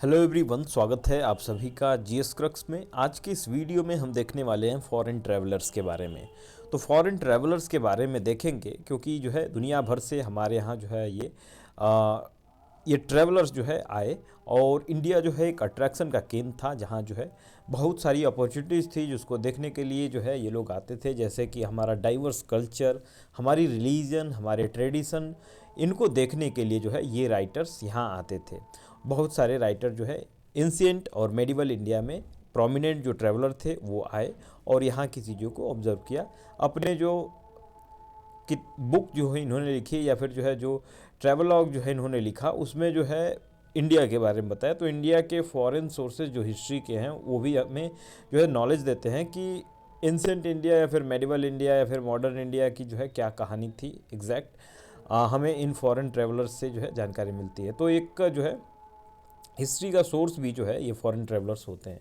Hello everyone, स्वागत है आप सभी का जीएस क्रक्स में। आज के इस वीडियो में हम देखने वाले हैं फॉरेन ट्रैवलर्स के बारे में। तो फॉरेन ट्रैवलर्स के बारे में देखेंगे क्योंकि जो है दुनिया भर से हमारे यहाँ जो है ये ट्रैवलर्स जो है आए और इंडिया जो है एक अट्रैक्शन का केंद्र था, जहाँ जो है बहुत सारी अपॉर्चुनिटीज़ थी जिसको देखने के लिए जो है ये लोग आते थे। जैसे कि हमारा डाइवर्स कल्चर, हमारी रिलीजन, हमारे ट्रेडिशन, इनको देखने के लिए जो है ये राइटर्स यहाँ आते थे। बहुत सारे राइटर जो है एंशिएंट और मेडिवल इंडिया में प्रोमिनेंट जो ट्रैवलर थे वो आए और यहाँ की चीज़ों को ऑब्जर्व किया। अपने जो कि बुक जो है इन्होंने लिखी या फिर जो है जो ट्रैवलॉग जो है इन्होंने लिखा, उसमें जो है इंडिया के बारे में बताया। तो इंडिया के फॉरेन सोर्सेज जो हिस्ट्री के हैं वो भी हमें जो है नॉलेज देते हैं कि एंशिएंट इंडिया या फिर मेडिवल इंडिया या फिर मॉडर्न इंडिया की जो है क्या कहानी थी एग्जैक्ट, हमें इन फॉरेन ट्रैवलर्स से जो है जानकारी मिलती है। तो एक जो है हिस्ट्री का सोर्स भी जो है ये फॉरेन ट्रैवलर्स होते हैं।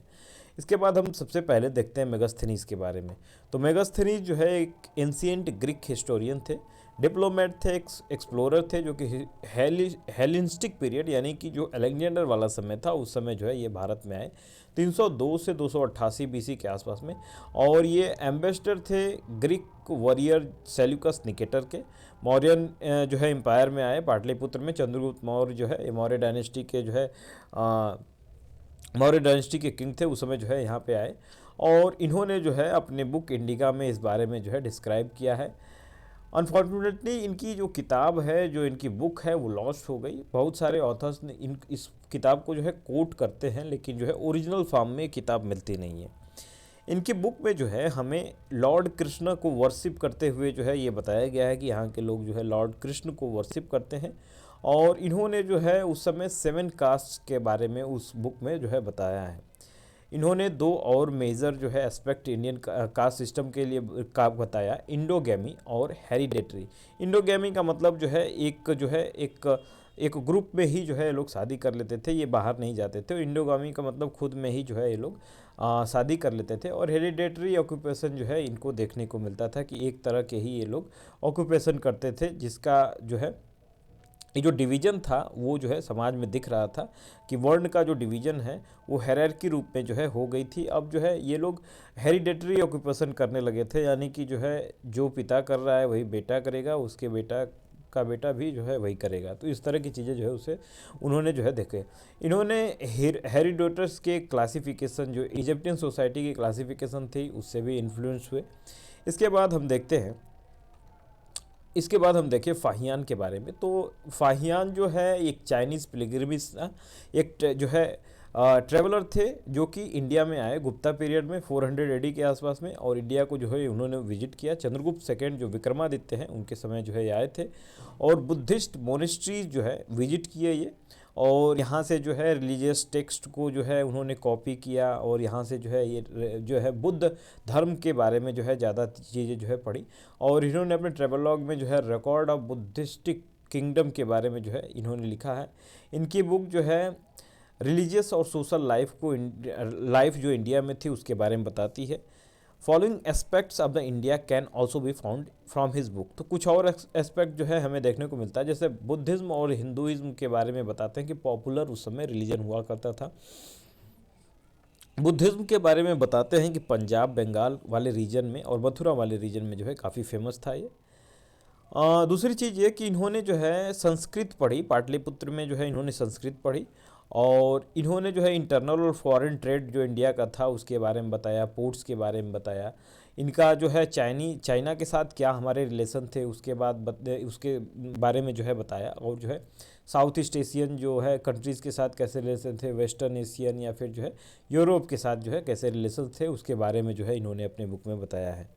इसके बाद हम सबसे पहले देखते हैं मेगास्थनीज के बारे में। तो मेगास्थनीज जो है एक एंशिएंट ग्रीक हिस्टोरियन थे, डिप्लोमेट थे, एक्सप्लोरर थे, जो कि हेलेनिस्टिक पीरियड यानी कि जो अलेक्जेंडर वाला समय था उस समय जो है ये भारत में आए 302 से 288 बीसी के आसपास में। और ये एम्बेसडर थे ग्रीक वॉरियर सेल्यूकस निकेटर के। मौर्यन जो है एम्पायर में आए पाटलिपुत्र में। चंद्रगुप्त मौर्य जो है मौर्य डायनेस्टी के जो है मौर्य डायनेस्टी के किंग थे उस समय जो है यहाँ पे आए और इन्होंने जो है अपने बुक इंडिका में इस बारे में जो है डिस्क्राइब किया है। अनफॉर्चुनेटली इनकी जो किताब है, जो इनकी बुक है, वो लॉस्ट हो गई। बहुत सारे ऑथर्स ने इस किताब को जो है कोट करते हैं, लेकिन जो है ओरिजिनल फॉर्म में किताब मिलती नहीं है। इनकी बुक में जो है हमें लॉर्ड कृष्ण को वर्शिप करते हुए जो है ये बताया गया है कि यहाँ के लोग जो है लॉर्ड कृष्ण को वर्शिप करते हैं। और इन्होंने जो है उस समय 7 कास्ट के बारे में उस बुक में जो है बताया है। इन्होंने 2 और मेजर जो है एस्पेक्ट इंडियन कास्ट सिस्टम के लिए का बताया, इंडोगैमी और हेरिडेटरी। इंडोगैमी का मतलब जो है एक ग्रुप में ही जो है लोग शादी कर लेते थे, ये बाहर नहीं जाते थे। इंडोगामी का मतलब खुद में ही जो है ये लोग शादी कर लेते थे। और हेरिडेटरी ऑक्यूपेशन जो है इनको देखने को मिलता था कि एक तरह के ही ये लोग ऑक्यूपेशन करते थे, जिसका जो है ये जो डिवीज़न था वो जो है समाज में दिख रहा था कि वर्ण का जो डिवीज़न है वो हायरार्की रूप में जो है हो गई थी। अब जो है ये लोग हेरिडेटरी ऑक्यूपेशन करने लगे थे, यानी कि जो है जो पिता कर रहा है वही बेटा करेगा, उसके बेटा का बेटा भी जो है वही करेगा। तो इस तरह की चीज़ें जो है उसे उन्होंने जो है देखे। इन्होंने हेरिडोटस के क्लासिफिकेशन, जो इजिप्टियन सोसाइटी की क्लासिफिकेशन थी, उससे भी इन्फ्लुएंस हुए। इसके बाद हम देखते हैं देखें फाहियान के बारे में। तो फाहियान जो है एक चाइनीज़ पिलग्रिमेज एक जो है ट्रैवलर थे जो कि इंडिया में आए गुप्ता पीरियड में 400 एडी के आसपास में, और इंडिया को जो है उन्होंने विजिट किया। चंद्रगुप्त सेकेंड जो विक्रमादित्य हैं उनके समय जो है ये आए थे और बुद्धिस्ट मोनेस्ट्रीज जो है विजिट किए ये, और यहाँ से जो है रिलीजियस टेक्स्ट को जो है उन्होंने कॉपी किया और यहाँ से जो है ये जो है बुद्ध धर्म के बारे में जो है ज़्यादा चीज़ें जो है पढ़ी। और इन्होंने अपने ट्रेवलॉग में जो है रिकॉर्ड ऑफ बुद्धिस्टिक किंगडम के बारे में जो है इन्होंने लिखा है। इनकी बुक जो है रिलीजियस और सोशल लाइफ जो इंडिया में थी उसके बारे में बताती है। Following aspects of the India can also be found from his book. तो कुछ और एस्पेक्ट जो है हमें देखने को मिलता है, जैसे बुद्धिज़्म और हिंदुइज्म के बारे में बताते हैं कि पॉपुलर उस समय रिलीजन हुआ करता था। बुद्धिज़्म के बारे में बताते हैं कि पंजाब बंगाल वाले रीजन में और मथुरा वाले रीजन में जो है काफ़ी फेमस था ये। दूसरी चीज़ ये कि इन्होंने जो है संस्कृत पढ़ी, पाटलिपुत्र में जो है इन्होंने संस्कृत पढ़ी। और इन्होंने जो है इंटरनल और फॉरेन ट्रेड जो इंडिया का था उसके बारे में बताया, पोर्ट्स के बारे में बताया, इनका जो है चाइना के साथ क्या हमारे रिलेशन थे उसके उसके बारे में जो है बताया। और जो है साउथ ईस्ट एशियन जो है कंट्रीज़ के साथ कैसे रिलेशन थे, वेस्टर्न एशियन या फिर जो है यूरोप के साथ जो है कैसे रिलेशन थे उसके बारे में जो है इन्होंने अपने बुक में बताया है।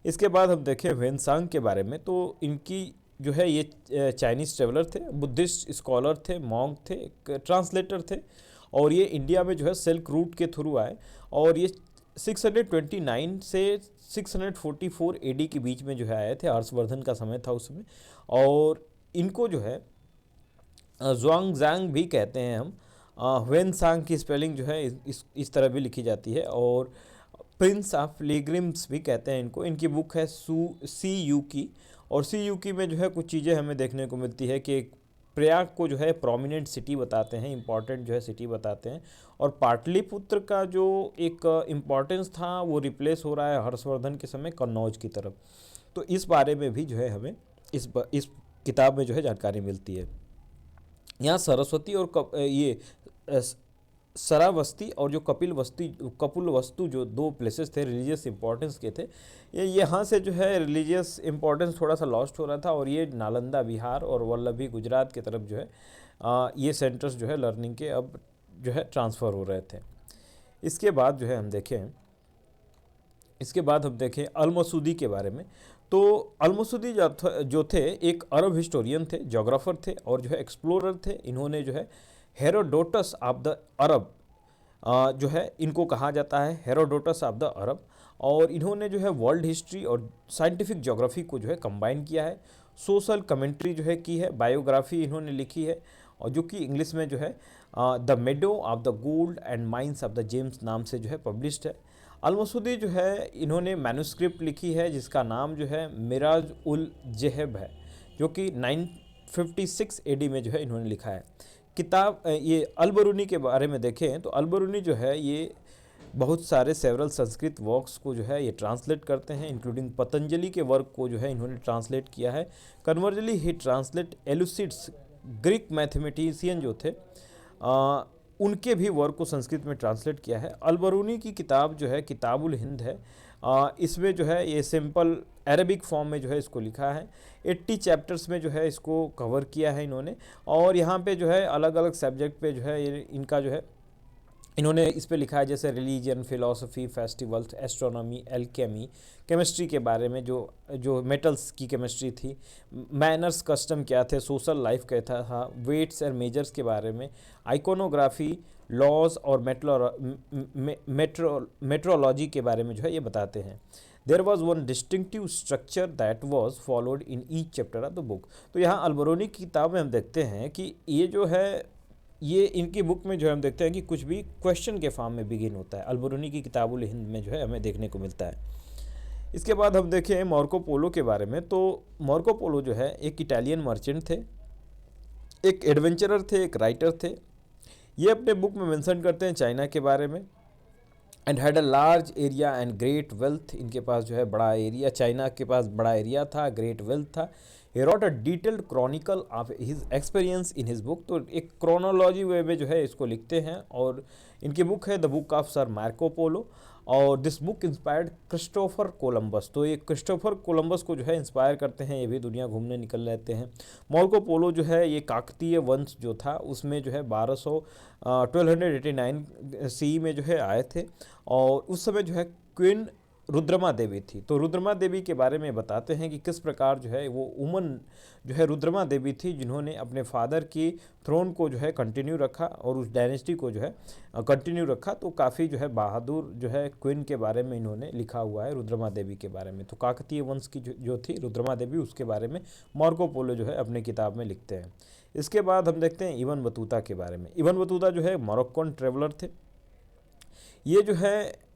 इसके बाद हम देखें वेनसांग के बारे में। तो इनकी जो है ये चाइनीज़ ट्रेवलर थे, बुद्धिस्ट स्कॉलर थे, मॉन्क थे, ट्रांसलेटर थे, और ये इंडिया में जो है सिल्क रूट के थ्रू आए। और ये 629 से 644 एडी के बीच में जो है आए थे। हर्षवर्धन का समय था उस समय। और इनको जो है ज़ुआंगज़ांग भी कहते हैं हम। वेनसांग की स्पेलिंग जो है इस तरह भी लिखी जाती है। और प्रिंस ऑफ पिलग्रिम्स भी कहते हैं इनको। इनकी बुक है सी यू की, और सी यू की में जो है कुछ चीज़ें हमें देखने को मिलती है कि एक प्रयाग को जो है प्रोमिनेंट सिटी बताते हैं, इम्पॉर्टेंट जो है सिटी बताते हैं। और पाटलिपुत्र का जो एक इम्पॉर्टेंस था वो रिप्लेस हो रहा है हर्षवर्धन के समय कन्नौज की तरफ। तो इस बारे में भी जो है हमें इस किताब में जो है जानकारी मिलती है। यहाँ सरस्वती और श्रावस्ती और जो कपिल वस्तु जो दो प्लेसेस थे रिलीजियस इंपॉर्टेंस के थे, ये यहाँ से जो है रिलीजियस इंपॉर्टेंस थोड़ा सा लॉस्ट हो रहा था, और ये नालंदा बिहार और वल्लभी गुजरात की तरफ जो है ये सेंटर्स जो है लर्निंग के अब जो है ट्रांसफ़र हो रहे थे। इसके बाद जो है हम देखें अल-मसूदी के बारे में। तो अल-मसूदी जो थे एक अरब हिस्टोरियन थे, जोग्राफर थे और जो है एक्सप्लोरर थे। इन्होंने जो है हेरोडोटस ऑफ द अरब जो है इनको कहा जाता है हेरोडोटस ऑफ द अरब, और इन्होंने जो है वर्ल्ड हिस्ट्री और साइंटिफिक ज्योग्राफी को जो है कंबाइन किया है। सोशल कमेंट्री जो है की है, बायोग्राफी इन्होंने लिखी है, और जो कि इंग्लिश में जो है the Medo of the gold and mines of the James नाम से जो है पब्लिश्ड है। अल-मसूदी जो है इन्होंने मैन्युस्क्रिप्ट लिखी है जिसका नाम जो है मिराज उल ज़ेहब है, जो कि 956 एडी में जो है इन्होंने लिखा है। किताब ये अल-बरूनी के बारे में देखें तो अल-बरूनी जो है ये बहुत सारे सेवरल संस्कृत वर्क्स को जो है ये ट्रांसलेट करते हैं, इंक्लूडिंग पतंजलि के वर्क को जो है इन्होंने ट्रांसलेट किया है। कन्वर्जली ही ट्रांसलेट एलुसिड्स, ग्रीक मैथमेटिशियन जो थे उनके भी वर्क को संस्कृत में ट्रांसलेट किया है। अल-बरूनी की किताब जो है किताबुल हिंद है, इसमें जो है ये सिंपल अरबिक फॉर्म में जो है इसको लिखा है। 80 चैप्टर्स में जो है इसको कवर किया है इन्होंने, और यहाँ पे जो है अलग अलग सब्जेक्ट पे जो है इनका जो है इन्होंने इस पे लिखा है, जैसे religion, philosophy, festivals, astronomy, alchemy, chemistry के बारे में जो मेटल्स की केमिस्ट्री थी, मैनर्स कस्टम क्या थे, सोशल लाइफ कैसा था, वेट्स और मेजर्स के बारे में, आइकोनोग्राफी, लॉज और मेट्रोलॉजी के बारे में जो है ये बताते हैं। There was one distinctive structure that was followed in each chapter of the book. तो यहाँ अल-बरूनी की किताब में हम देखते हैं कि ये जो है ये इनकी बुक में जो है हम देखते हैं कि कुछ भी क्वेश्चन के फॉर्म में बिगिन होता है। अल-बरूनी की किताबुल हिंद में जो है हमें देखने को मिलता है। इसके बाद हम देखें मार्को पोलो के बारे में। तो मार्को पोलो जो है एक इटालियन मर्चेंट थे, एक एडवेंचरर थे, एक राइटर थे। ये अपने बुक में मेंशन करते हैं चाइना के बारे में। And had a large area and great wealth, इनके पास जो है बड़ा एरिया, चाइना के पास बड़ा एरिया था, ग्रेट वेल्थ था। He wrote a detailed chronicle of his experience in his book. तो एक क्रोनोलॉजी वे में जो है इसको लिखते हैं, और इनकी बुक है the book of sir Marco Polo, और this book inspired Christopher Columbus. तो ये क्रिस्टोफर कोलंबस को जो है इंस्पायर करते हैं, ये भी दुनिया घूमने निकल रहते हैं। मार्को पोलो जो है ये काकतीय वंश जो था उसमें जो है 1289 सी में जो है आए थे, और उस समय जो है क्वीन रुद्रमा देवी थी। तो रुद्रमा देवी के बारे में बताते हैं कि किस प्रकार जो है वो वुमन जो है रुद्रमा देवी थी जिन्होंने अपने फादर की थ्रोन को जो है कंटिन्यू रखा और उस डायनेस्टी को जो है कंटिन्यू रखा। तो काफ़ी जो है बहादुर जो है क्वीन के बारे में इन्होंने लिखा हुआ है रुद्रमा देवी के बारे में। तो काकतीय वंश की जो थी रुद्रमा देवी, उसके बारे में मार्को पोलो जो है अपने किताब में लिखते हैं। इसके बाद हम देखते हैं इब्न बतूता के बारे में। इब्न बतूता जो है मोरक्कन ट्रेवलर थे। ये जो है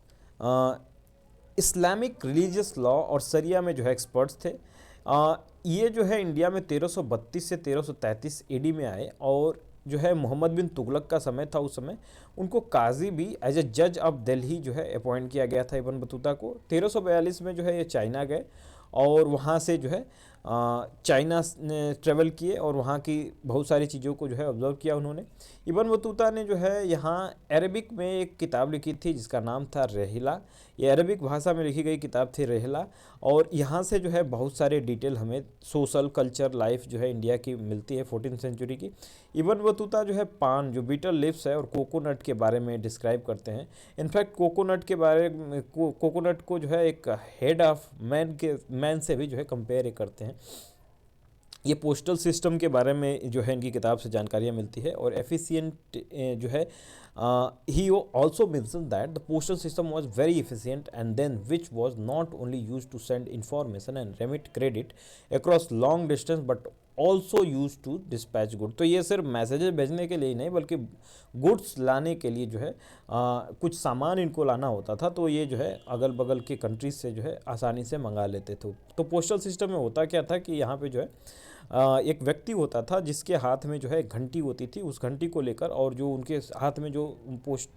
इस्लामिक रिलीजियस लॉ और शरिया में जो है एक्सपर्ट्स थे। ये जो है इंडिया में 1332 से 1333 एडी में आए, और जो है मोहम्मद बिन तुगलक का समय था उस समय, उनको काजी भी एज ए जज ऑफ दिल्ली जो है अपॉइंट किया गया था इब्न बतूता को। 1342 में जो है ये चाइना गए, और वहाँ से जो है चाइना ने ट्रेवल किए और वहाँ की बहुत सारी चीज़ों को जो है ऑब्जर्व किया उन्होंने। इब्न बतूता ने जो है यहाँ अरबिक में एक किताब लिखी थी जिसका नाम था रहिला। ये अरबिक भाषा में लिखी गई किताब थी रहिला, और यहाँ से जो है बहुत सारे डिटेल हमें सोशल कल्चर लाइफ जो है इंडिया की मिलती है 14th सेंचुरी की। इब्न बतूता जो है पान जो बीटल लीव्स है और कोकोनट के बारे में डिस्क्राइब करते हैं। इनफैक्ट कोकोनट के बारे में कोकोनट को जो है एक हेड ऑफ मैन से भी जो है कंपेयर करते हैं। ये पोस्टल सिस्टम के बारे में जो है इनकी किताब से जानकारियाँ मिलती है, और एफिशिएंट जो है he also mention that the postal system was very efficient and then which was not only used to send information and remit credit across long distance but also use to dispatch good. तो ये सिर्फ messages भेजने के लिए ही नहीं बल्कि goods लाने के लिए जो है कुछ सामान इनको लाना होता था, तो ये जो है अगल बगल के कंट्रीज से जो है आसानी से मंगा लेते थे। तो पोस्टल सिस्टम में होता क्या था कि यहाँ पे जो है एक व्यक्ति होता था जिसके हाथ में जो है घंटी होती थी, उस घंटी को लेकर और जो उनके हाथ में जो पोस्ट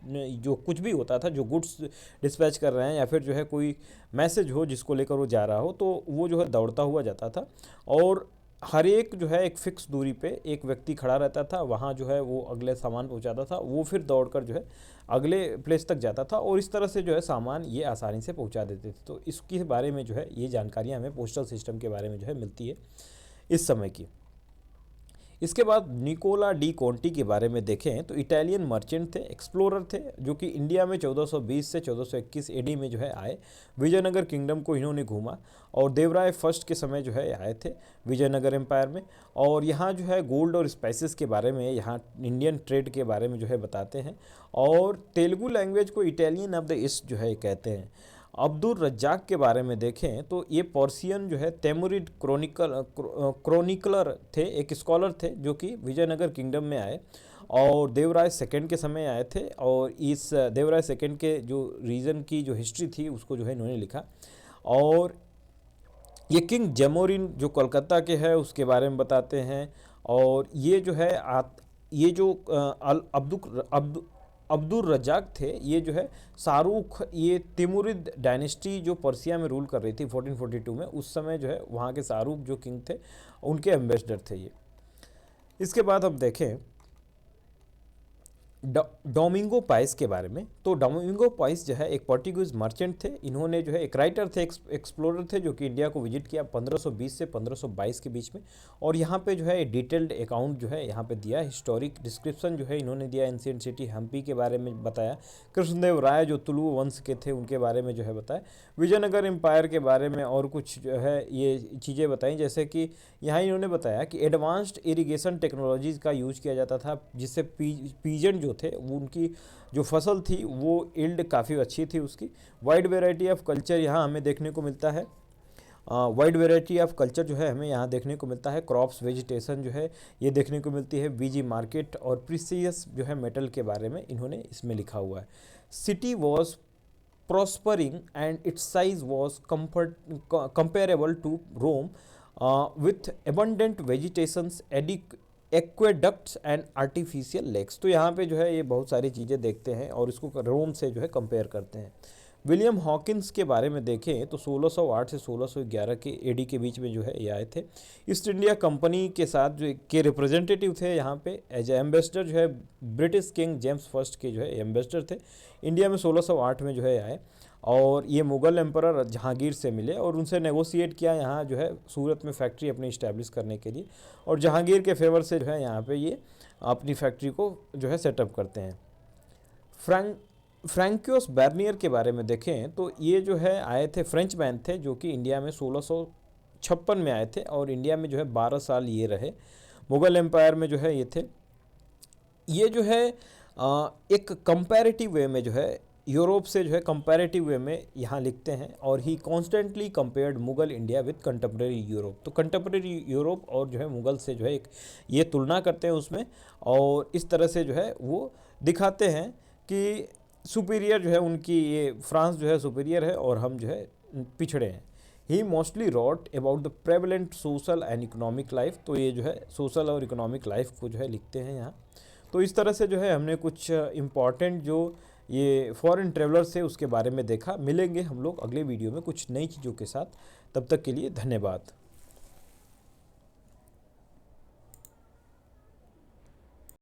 जो कुछ भी होता था, जो गुड्स डिस्पैच कर रहे हैं या फिर जो है कोई मैसेज हो जिसको लेकर वो जा रहा हो, तो वो जो है दौड़ता हुआ जाता था और हर एक जो है एक फिक्स दूरी पे एक व्यक्ति खड़ा रहता था, वहाँ जो है वो अगले सामान पहुँचाता था, वो फिर दौड़कर जो है अगले प्लेस तक जाता था और इस तरह से जो है सामान ये आसानी से पहुँचा देते थे। तो इसके बारे में जो है ये जानकारियाँ हमें पोस्टल सिस्टम के बारे में जो है मिलती है इस समय की। इसके बाद निकोला डी कोंटी के बारे में देखें तो इटालियन मर्चेंट थे, एक्सप्लोरर थे, जो कि इंडिया में 1420 से 1421 एडी में जो है आए। विजयनगर किंगडम को इन्होंने घूमा और देवराय फर्स्ट के समय जो है आए थे विजयनगर एम्पायर में, और यहाँ जो है गोल्ड और स्पाइसेस के बारे में, यहाँ इंडियन ट्रेड के बारे में जो है बताते हैं। और तेलुगु लैंग्वेज को इटालियन ऑफ द ईस्ट जो है कहते हैं। अब्दुल रज्जाक के बारे में देखें तो ये पर्सियन जो है तैमुरिड क्रोनिकलर थे, एक स्कॉलर थे जो कि विजयनगर किंगडम में आए और देवराय सेकंड के समय आए थे, और इस देवराय सेकंड के जो रीजन की जो हिस्ट्री थी उसको जो है इन्होंने लिखा। और ये किंग जमोरिन जो कोलकाता के है उसके बारे में बताते हैं। और ये जो है ये जो अब्दुल रज्जाक थे, ये जो है शाहरुख, ये तिमुरिद डायनेस्टी जो पर्सिया में रूल कर रही थी 1442 में, उस समय जो है वहाँ के शाहरुख जो किंग थे उनके एम्बेसडर थे ये। इसके बाद अब देखें डोमिंगो पाइस के बारे में। तो डोमिंगो पाइस जो है एक पोर्टुगीज मर्चेंट थे, इन्होंने जो है एक राइटर थे, एक्सप्लोरर थे, जो कि इंडिया को विजिट किया 1520 से 1522 के बीच में। और यहाँ पे जो है डिटेल्ड अकाउंट जो है यहाँ पे दिया, हिस्टोरिक डिस्क्रिप्शन जो है इन्होंने दिया, एंशिएंट सिटी हम्पी के बारे में बताया, कृष्णदेव राय जो तुलु वंश के थे उनके बारे में जो है बताया, विजयनगर एम्पायर के बारे में और कुछ जो है ये चीज़ें बताई, जैसे कि यहाँ इन्होंने बताया कि एडवांस्ड इरिगेशन टेक्नोलॉजीज़ का यूज किया जाता था, जिससे पीजन जो थे वो उनकी जो फसल थी वो इल्ड काफ़ी अच्छी थी उसकी। वाइड वेराइटी ऑफ कल्चर यहाँ हमें देखने को मिलता है, वाइड वेराइटी ऑफ कल्चर जो है हमें यहाँ देखने को मिलता है। क्रॉप्स वेजिटेशन जो है ये देखने को मिलती है, बीजी मार्केट और प्रीसियस जो है मेटल के बारे में इन्होंने इसमें लिखा हुआ है। City was prospering and its size was comparable to Rome with abundant vegetations, aqueducts and artificial lakes. तो यहाँ पे जो है ये बहुत सारी चीज़ें देखते हैं और इसको रोम से जो है कंपेयर करते हैं। विलियम हॉकिंस के बारे में देखें तो 1608 से 1611 के एडी के बीच में जो है ये आए थे। ईस्ट इंडिया कंपनी के साथ जो के रिप्रेजेंटेटिव थे यहाँ पे एज एम्बेसडर जो है ब्रिटिश किंग जेम्स फर्स्ट के जो है एम्बेसडर थे। इंडिया में 1608 में जो है आए और ये मुग़ल एम्परर जहांगीर से मिले और उनसे नेगोशिएट किया यहाँ जो है सूरत में फैक्ट्री अपनी इस्टेब्लिश करने के लिए, और जहांगीर के फेवर से जो है यहाँ पे ये अपनी फैक्ट्री को जो है सेटअप करते हैं। फ्रैंकोस बर्नियर के बारे में देखें तो ये जो है आए थे, फ्रेंच मैन थे जो कि इंडिया में 1656 में आए थे और इंडिया में जो है 12 साल ये रहे। मुग़ल एम्पायर में जो है ये थे। ये जो है एक कंपैरेटिव वे में जो है यूरोप से जो है कंपैरेटिव वे में यहाँ लिखते हैं, और he constantly compared Mughal India with contemporary Europe. तो कंटेम्प्रेरी यूरोप और जो है मुग़ल से जो है एक ये तुलना करते हैं उसमें, और इस तरह से जो है वो दिखाते हैं कि सुपीरियर जो है उनकी, ये फ्रांस जो है सुपीरियर है और हम जो है पिछड़े हैं। He mostly wrote about the prevalent social and economic life. तो ये जो है सोशल और इकोनॉमिक लाइफ को जो है लिखते हैं यहाँ। तो इस तरह से जो है हमने कुछ इम्पॉर्टेंट जो ये फॉरेन ट्रेवलर्स है उसके बारे में देखा। मिलेंगे हम लोग अगले वीडियो में कुछ नई चीज़ों के साथ, तब तक के लिए धन्यवाद।